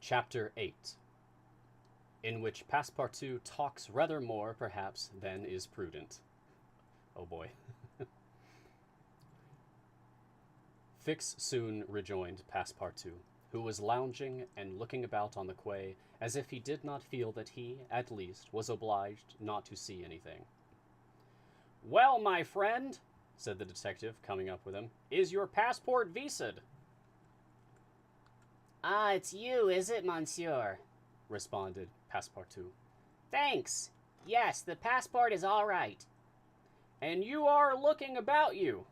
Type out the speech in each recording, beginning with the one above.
Chapter 8, in which Passepartout talks rather more, perhaps, than is prudent. Oh boy. Fix soon rejoined Passepartout, who was lounging and looking about on the quay as if he did not feel that he, at least, was obliged not to see anything. "Well, my friend," said the detective, coming up with him, "is your passport visa'd?" "Ah, it's you, is it, monsieur?" responded Passepartout. "Thanks. Yes, the passport is all right." "And you are looking about you?"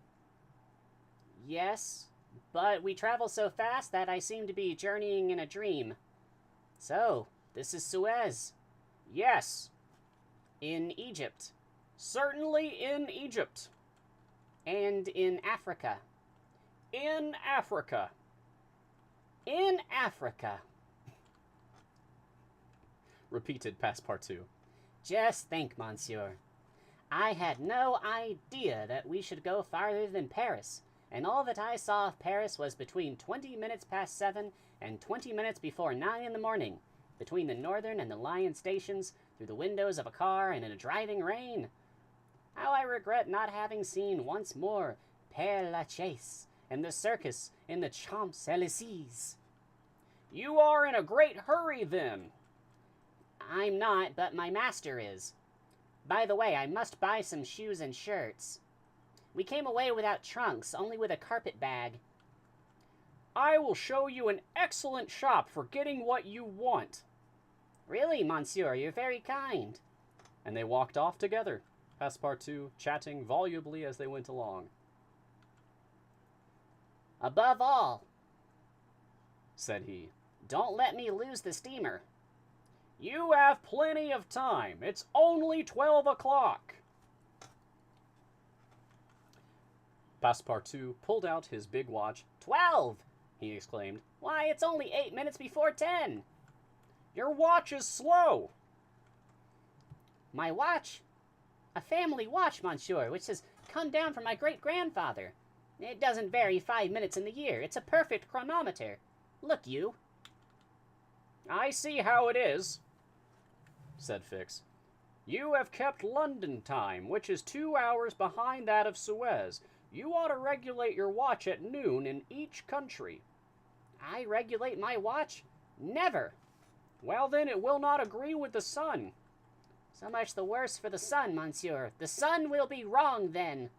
"Yes, but we travel so fast that I seem to be journeying in a dream. So, this is Suez." "Yes." "In Egypt." "Certainly in Egypt." "And in Africa." "In Africa." "In Africa," repeated Passepartout. "Just think, monsieur. I had no idea that we should go farther than Paris, and all that I saw of Paris was between 20 minutes past 7 and 20 minutes before 9 in the morning, between the Northern and the Lion stations, through the windows of a car, and in a driving rain. How I regret not having seen once more Père Lachaise and the circus in the Champs-Élysées." "You are in a great hurry, then." "I'm not, but my master is. By the way, I must buy some shoes and shirts. We came away without trunks, only with a carpet bag." "I will show you an excellent shop for getting what you want." "Really, monsieur, you're very kind." And they walked off together, Passepartout chatting volubly as they went along. "Above all," said he, "don't let me lose the steamer." "You have plenty of time. It's only 12 o'clock." Passepartout pulled out his big watch. 12! He exclaimed. "Why, it's only 8 minutes before 10. "Your watch is slow." "My watch? A family watch, monsieur, which has come down from my great-grandfather. It doesn't vary 5 minutes in the year. It's a perfect chronometer. Look, you." "I see how it is," said Fix. "You have kept London time, which is 2 hours behind that of Suez. You ought to regulate your watch at noon in each country." "I regulate my watch? Never." "Well, then it will not agree with the sun." "So much the worse for the sun, monsieur. The sun will be wrong, then."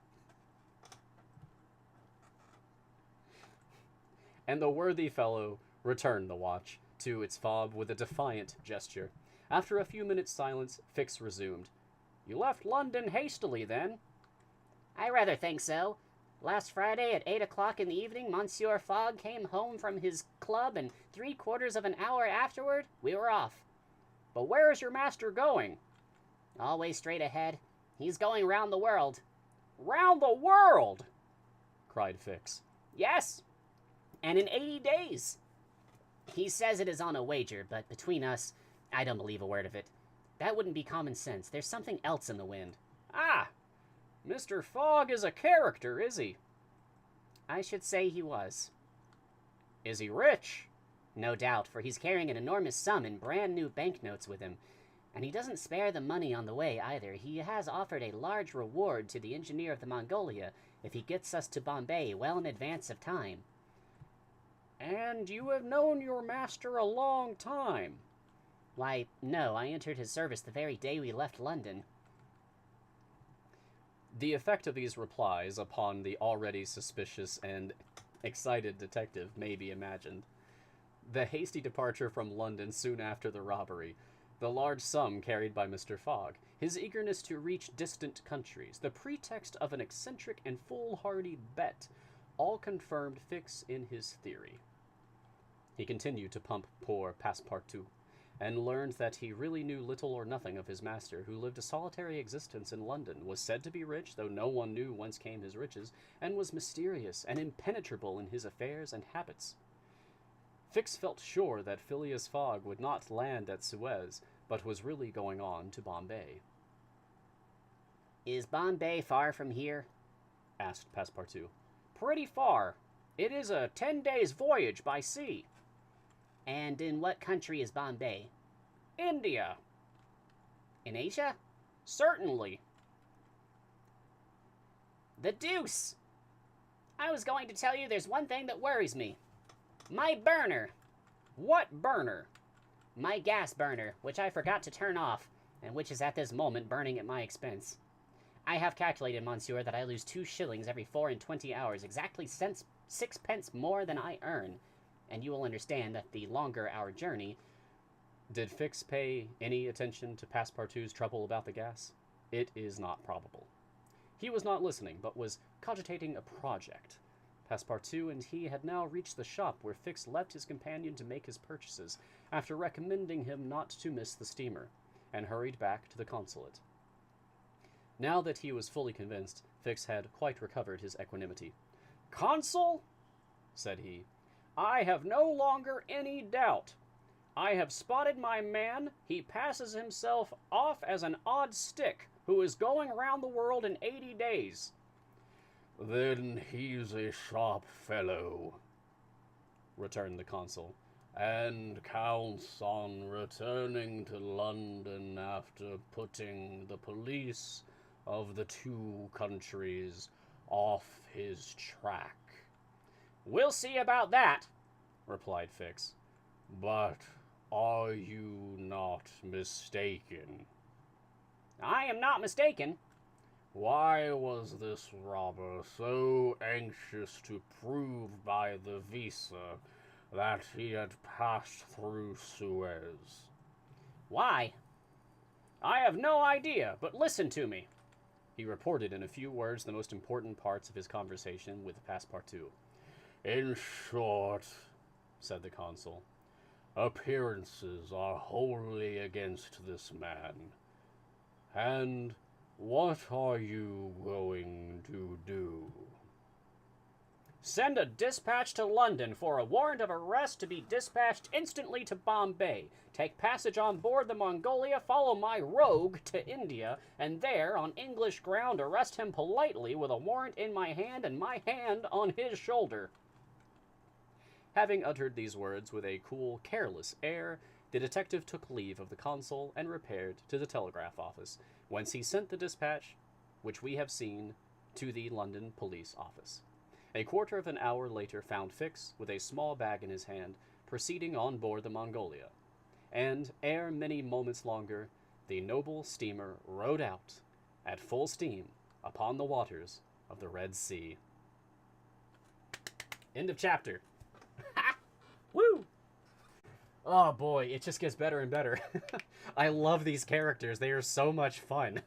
And the worthy fellow returned the watch to its fob with a defiant gesture. After a few minutes' silence, Fix resumed. "You left London hastily, then?" "I rather think so. Last Friday at 8 o'clock in the evening, Monsieur Fogg came home from his club, and 3/4 of an hour afterward, we were off." "But where is your master going?" "Always straight ahead. He's going round the world." "Round the world!" cried Fix. "Yes, and in 80 days. He says it is on a wager, but between us, I don't believe a word of it. That wouldn't be common sense. There's something else in the wind." "Ah! Mr. Fogg is a character, is he?" "I should say he was." "Is he rich?" "No doubt, for he's carrying an enormous sum in brand new banknotes with him. And he doesn't spare the money on the way, either. He has offered a large reward to the engineer of the Mongolia if he gets us to Bombay well in advance of time." "And you have known your master a long time?" "Why, no, I entered his service the very day we left London." The effect of these replies upon the already suspicious and excited detective may be imagined. The hasty departure from London soon after the robbery, the large sum carried by Mr. Fogg, his eagerness to reach distant countries, the pretext of an eccentric and foolhardy bet, all confirmed Fix in his theory. He continued to pump poor Passepartout, and learned that he really knew little or nothing of his master, who lived a solitary existence in London, was said to be rich, though no one knew whence came his riches, and was mysterious and impenetrable in his affairs and habits. Fix felt sure that Phileas Fogg would not land at Suez, but was really going on to Bombay. "Is Bombay far from here?" asked Passepartout. "Pretty far. It is a 10 days' voyage by sea." And in what country is Bombay? India. In Asia? Certainly. The deuce! I was going to tell you there's one thing that worries me. My burner. What burner? My gas burner, which I forgot to turn off, and which is at this moment burning at my expense. I have calculated, monsieur, that I lose 2 shillings every 24 hours, exactly 6 pence more than I earn. And you will understand that the longer our journey... Did Fix pay any attention to Passepartout's trouble about the gas? It is not probable. He was not listening, but was cogitating a project. Passepartout and he had now reached the shop where Fix left his companion to make his purchases, after recommending him not to miss the steamer, and hurried back to the consulate. Now that he was fully convinced, Fix had quite recovered his equanimity. "Consul," said he, "I have no longer any doubt. I have spotted my man. He passes himself off as an odd stick who is going round the world in 80 days. "Then he's a sharp fellow," returned the consul, "and counts on returning to London after putting the police of the 2 countries off his track." "We'll see about that," replied Fix. "But are you not mistaken?" "I am not mistaken." "Why was this robber so anxious to prove by the visa that he had passed through Suez?" "Why?" "I have no idea, but listen to me." He reported in a few words the most important parts of his conversation with Passepartout. "In short," said the consul, "appearances are wholly against this man. And what are you going to do?" "Send a dispatch to London for a warrant of arrest to be dispatched instantly to Bombay, take passage on board the Mongolia, follow my rogue to India, and there, on English ground, arrest him politely with a warrant in my hand and my hand on his shoulder." Having uttered these words with a cool, careless air, the detective took leave of the consul and repaired to the telegraph office, whence he sent the dispatch, which we have seen, to the London police office. A quarter of an hour later found Fix, with a small bag in his hand, proceeding on board the Mongolia. And, ere many moments longer, the noble steamer rode out, at full steam, upon the waters of the Red Sea. End of chapter. Woo! Oh boy, it just gets better and better. I love these characters. They are so much fun.